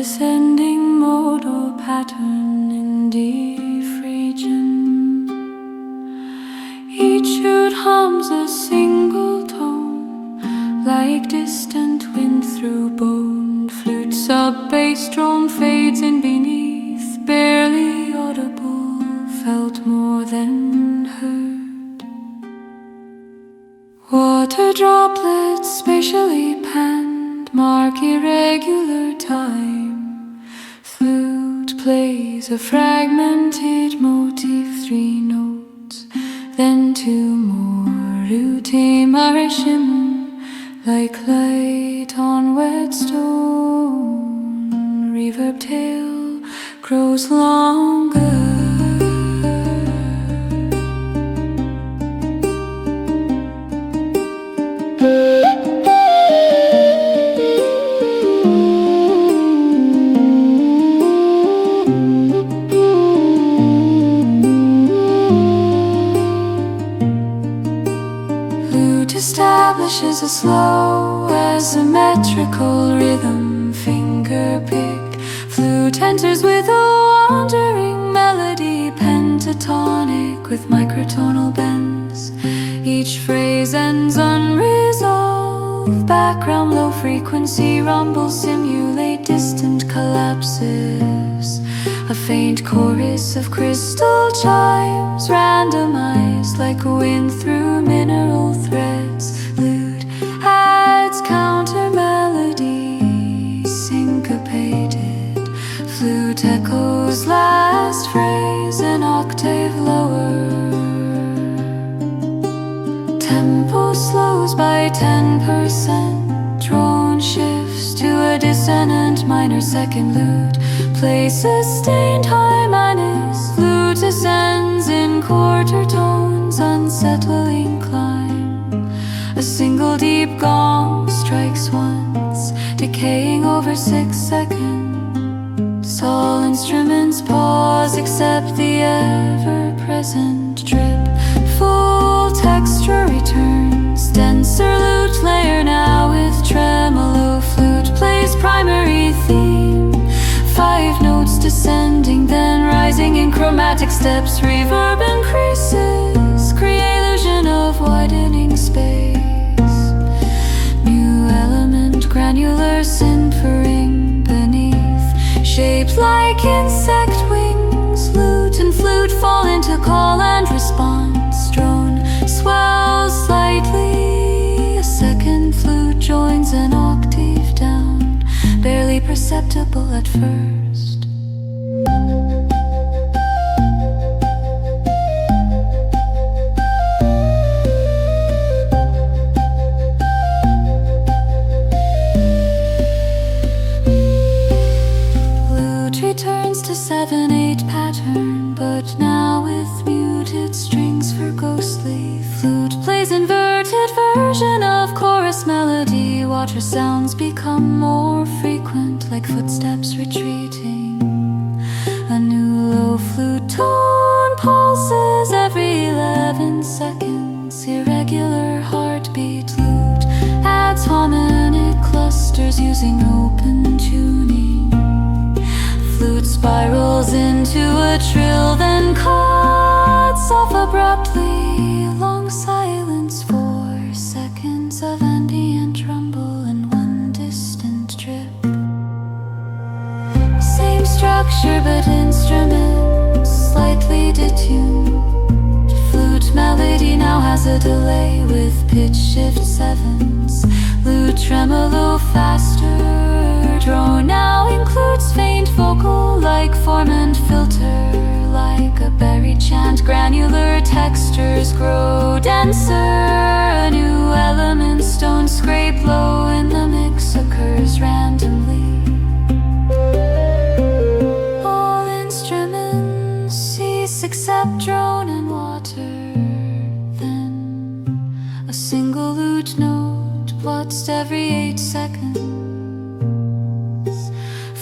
descending mode or pattern in deep region. Each chord hums a single tone, like distant wind through bone. Flute sub-bass drone fades in beneath, barely audible, felt more than heard. Water droplets spatially panned, mark irregular time. Flute plays a fragmented motif, 3 notes, then 2 more. Lute Immerse, like light on wet stone. Reverb tail grows longer. Establishes a slow, asymmetrical rhythm, finger pick. Flute enters with a wandering melody, pentatonic with microtonal bends. Each phrase ends unresolved. Background low frequency rumbles simulate distant collapses. A faint chorus of crystal chimes, randomized like wind through mineral threads. Lute adds counter melody, syncopated. Flute echoes last phrase an octave lower. Tempo slows by 10%. Drone shifts to a dissonant minor second. Lute plays sustained high minus. Lute ascends in quarter tones, unsettling climb. A single deep gong strikes once, decaying over 6 seconds. All instruments pause except the ever-present drip. Full texture returns, denser lute layer now with tremolo. Flute plays primary theme, 5 notes descending, then rising in chromatic steps. Reverb increases, create illusion of widening space. New element, granular simpering beneath, shaped like insect wings. Lute and flute fall into call and response. Drone swells slightly, a second flute joins an octave down, barely perceptible at first. Lute returns to 7/8 pattern, but now with muted strings for ghostly. Flute plays inverted version of chorus melody. Water sounds become more frequent, like footsteps retreating. A new low flute tone pulses every 11 seconds. Irregular heartbeat. Lute adds harmonic clusters using open tuning. Flute spirals into a trill, then cuts off abruptly. Long silence, 4 seconds of ambient rumble and 1 distant drip. Same structure but instruments slightly detuned. Flute melody now has a delay with pitch shift 7s. Lute tremolo faster. Drone now includes faint vocal like form and filter. Like a buried chant, granular textures grow denser. A new elements don't scrape low, and the mix occurs randomly. All instruments cease except drone and water. Then a single lute note plots every 8 seconds.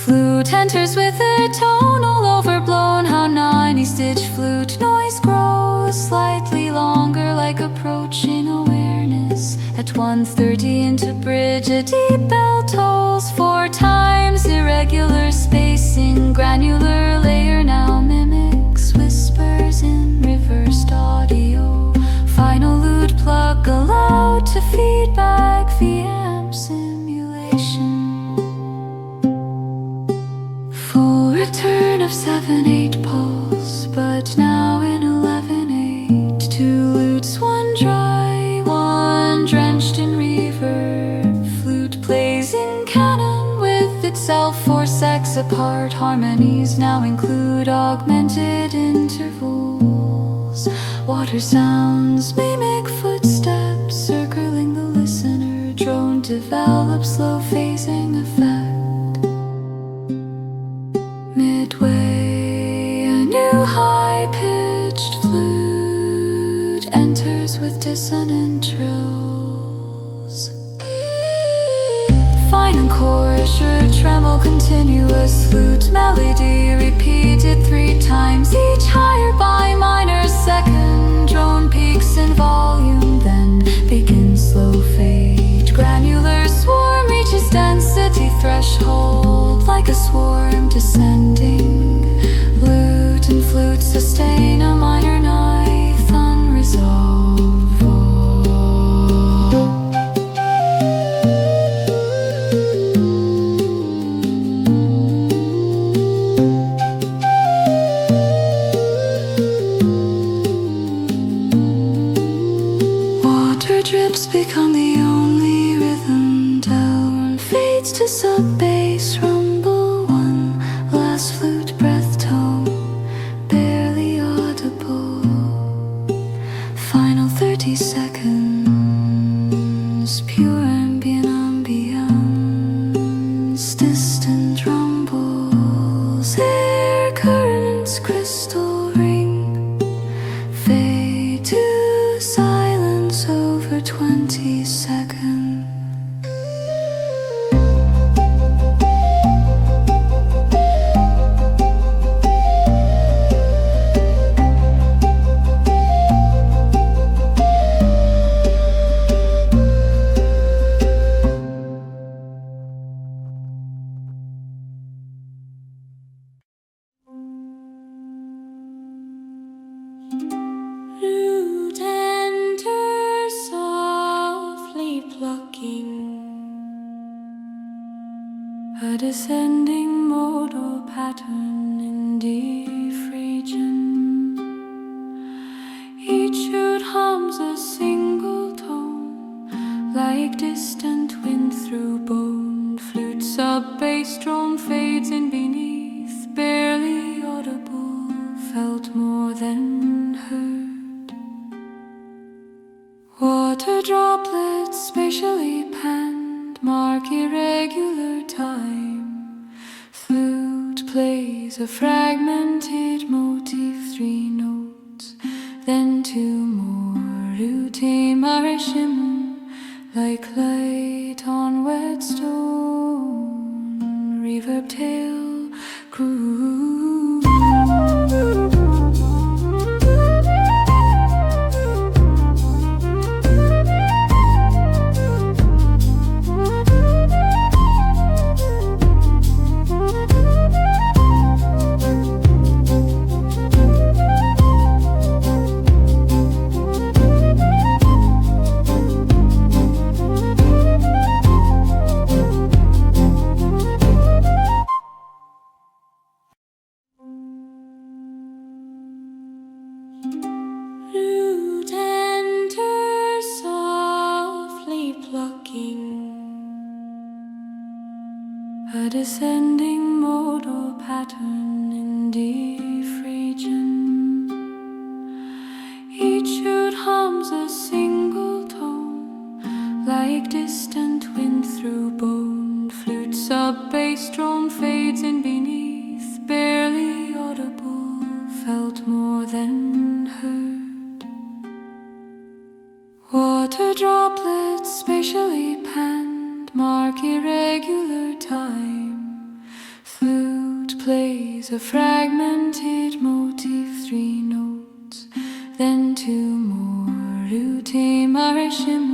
Flute enters with a tonal overblown. How 90-stitch flute noise grows slightly longer, like approaching awareness. At 1:30 into bridge, a deep bell tolls 4 times, irregular. irregular spacing, granular layer now mimics whispers in reversed audio. Final lute plug allowed to feedback VM simulation. Full return of 7/8 pulse, but now in 11/8. 2 lutes, one dry, one drenched in reverb. Flute plays in canon with itself 4 secs apart. Harmonies now include augmented intervals. Water sounds mimic footsteps circling the listener. Drone develops slow phasing effect. Midway, a new high-pitched flute enters with dissonant trills. Fine and coarse, tremble continuous flute melody repeated 3 times, each higher by minor second. Drone peaks in volume, then begins slow fade. Granular swarm reaches density threshold, like a swarm descending. Lute and flute sustain a minor ninth unresolved. Drips become the only rhythm. Down fades to sub-bass rumble. One last flute breath tone, barely audible. Final 30 seconds, pure ambient ambience. Distant rumbles, air currents, crystal ring. Fade to silence over 20 seconds. Lute enters softly plucking, a descending modal pattern in deep region. Each lute hums a single tone, like distant wind through bone. Flute sub-bass drone fades in beneath, barely audible, felt more than heard. Water droplets spatially panned, mark irregular time. Flute plays a fragmented motif, 3 notes, then 2 more. Lute marishim, like light on wet stone. Reverb tail groove. Lute enters softly plucking, a descending modal pattern in deep region. Each lute hums a single tone, like distant wind through bone. Flute sub-bass drone fades in beneath, barely audible, felt more than heard. Water droplets spatially panned, mark irregular time. Flute plays a fragmented motif, 3 notes, then 2 more. Lute marishim,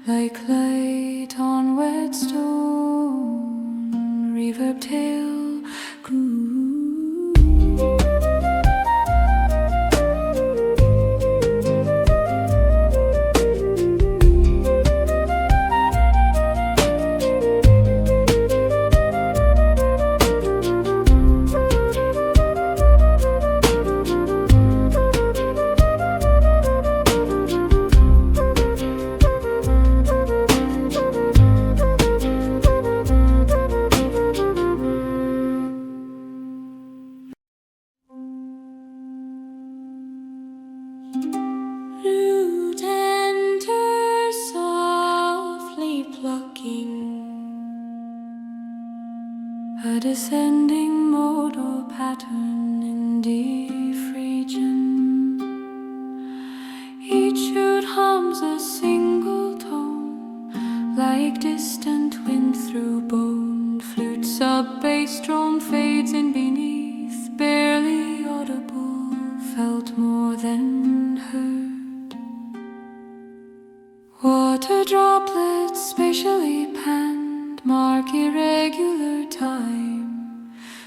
like light on wet stone. Reverb tail descending modal pattern in D region. Each chord hums a single tone, like distant wind through bone. Flute sub-bass drone fades in beneath, barely audible, felt more than heard. Water droplets spatially panned, mark irregular time.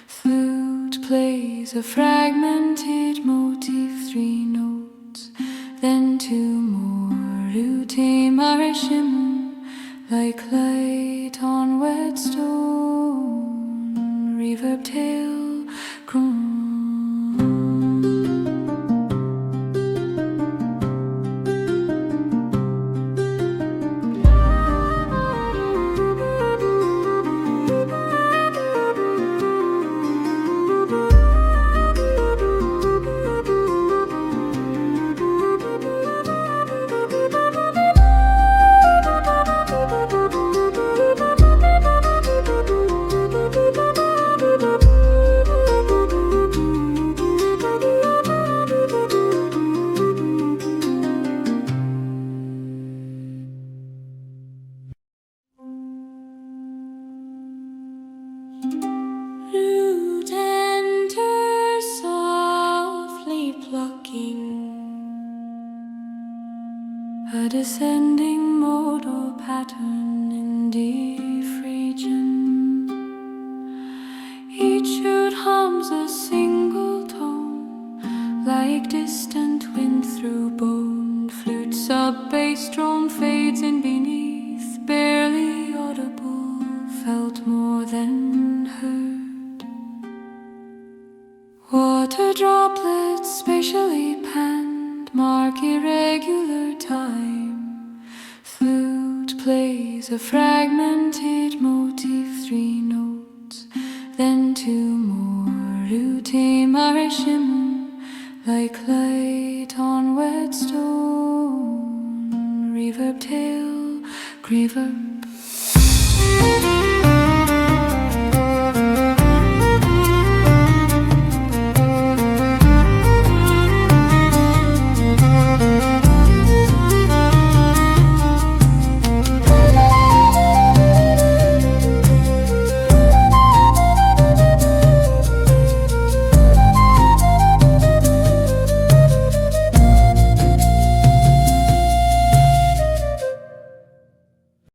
Flute plays a fragmented motif, 3 notes, then 2 more. Lute Immerse, like light on wet stone. Reverb tail groan. Lute enters softly plucking a descending modal pattern in D region. Each chord hums a single tone, like distant wind through bone. Flute sub-bass drone fades in beneath, barely audible, felt more than heard. Water droplets spatially panned, mark irregular time. Flute plays a fragmented motif, 3 notes, then 2 more. Lute Immerse, like light on wet stone. Reverb tail, reverb.